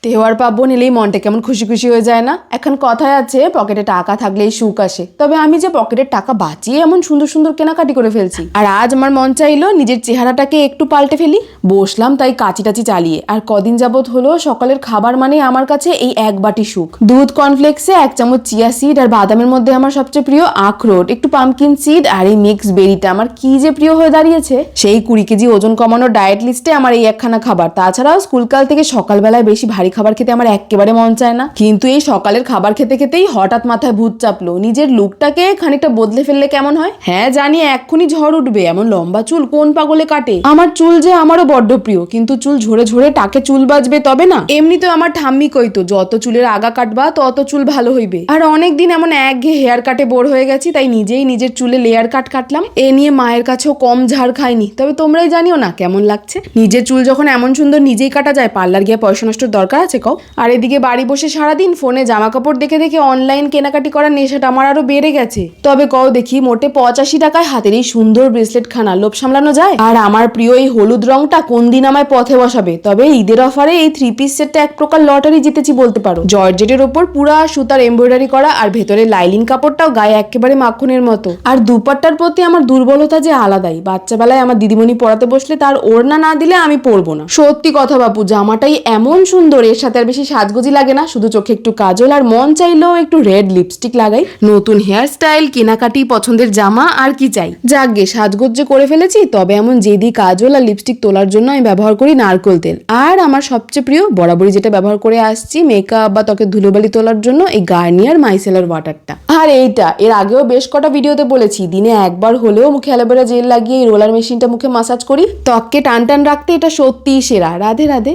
তেওয়ার পাবো নিলেই মনটা কেমন খুশি খুশি হয়ে যায় না। এখন কথায় আছে পকেটে টাকা থাকলেই সুখ আসে। তবে আমি যে পকেটের টাকা বাঁচিয়ে এমন সুন্দর সুন্দর কেনাকাটি করে ফেলছি। আর আজ আমার মন চাইলো নিজের চেহারাটাকে একটু পাল্টে ফেলি। বসলাম তাই কাচি টাচি চালিয়ে। আর কদিন যাবত হলো সকালের খাবার মানে আমার কাছে এই এক বাটি সুখ। দুধ কর্নফ্লেক্সে 1 চামচ চিয়া সিড আর বাদামের মধ্যে আমার সবচেয়ে প্রিয় আখরোট, একটু পামকিন সিড আর এই মিক্স বেরিটা আমার কি যে প্রিয় হয়ে দাঁড়িয়েছে। সেই 20 কেজি ওজন কমানোর ডায়েট লিস্টে আমার এই একখানা খাবার। তাছাড়াও স্কুলকাল থেকে সকালবেলায় বেশি ভারী খাবার খেতে আমার একেবারে মন চায় না। কিন্তু এই সকালের খাবার খেতে খেতেই হঠাৎ মাথায় ভূত চাপলো, নিজের লুকটাকে খানিকটা বদলে ফেললে কেমন হয়। হ্যাঁ জানি এক্ষুনি ঝড় উঠবে, এমন লম্বা চুল কোন পাগলে কাটে। আমার চুল যে আমারও বড্ড প্রিয়, কিন্তু চুল ঝরে ঝরে টাকে চুল বাজবে তবে না। এমনি তো আমার ঠাম্মি কইতো যত চুলের আগা কাটবা তত চুল ভালো হইবে। আর অনেকদিন এমন একঘেয়ে হেয়ার কাটে বোর হয়ে গেছি, তাই নিজেই নিজের চুলে লেয়ার কাট কাটলাম। এ নিয়ে মায়ের কাছেও কম ঝাড় খাইনি, তবে তোমরাই জানিও না কেমন লাগছে। নিজের চুল যখন এমন সুন্দর নিজেই কাটা যায়, পার্লার গিয়ে পয়সা নষ্ট দরকার আছে কও। আর এদিকে বাড়ি বসে সারাদিন ফোনে জামা কাপড় দেখে দেখে অনলাইন কেনাকাটি করার নেশাটা আমার আরো বেড়ে গেছে। তবে কও দেখি মোটে 85 টাকায় হাতের এই সুন্দর ব্রেসলেট খানা লোভ সামলানো যায়? আর আমার প্রিয় এই হলুদ রংটা কোন দিন আমায় পথে বসাবে। তবে ঈদের অফারে এই 3 পিস সেটটা এক প্রকার লটারি জিতেছি বলতে পারো। জর্জেটের ওপর পুরা সুতার এমব্রয়ডারি করা, আর ভেতরে লাইলিন কাপড়টাও গায়ে একেবারে মাখনের মতো। আর দুপাট্টার প্রতি আমার দুর্বলতা যে আলাদাই। বাচ্চাবেলায় আমার দিদিমণি পড়াতে বসলে তার ওড়না না দিলে আমি পরবো না। সত্যি কথা বাপু, জামাটাই এমন সুন্দর, এর সাথে আর বেশি সাজগোজি লাগে না। শুধু চোখে একটু কাজল আর মন চাইলেও একটু রেড লিপস্টিক লাগাই। নতুন হেয়ার স্টাইল, কেনাকাটি, পছন্দের জামা, আর কি চাই। যাকগে সাজগোজ যে করে ফেলেছি। তবে এমন জেদি কাজল আর লিপস্টিক তোলার জন্য আমি ব্যবহার করি নারকেল তেল। আর আমার সবচেয়ে প্রিয় বরাবরই যেটা ব্যবহার করে আসছি মেকআপ বা ত্বকের ধুলোবালি তোলার জন্য, এই গার্নিয়ার মাইসেলার ওয়াটারটা। আর এইটা এর আগেও বেশ কটা ভিডিওতে বলেছি, দিনে একবার হলেও মুখে অ্যালোভেরা জেল লাগিয়ে এই রোলার মেশিনটা মুখে মাসাজ করি। ত্বককে টান টান রাখতে এটা সত্যিই সেরা। রাধে রাধে।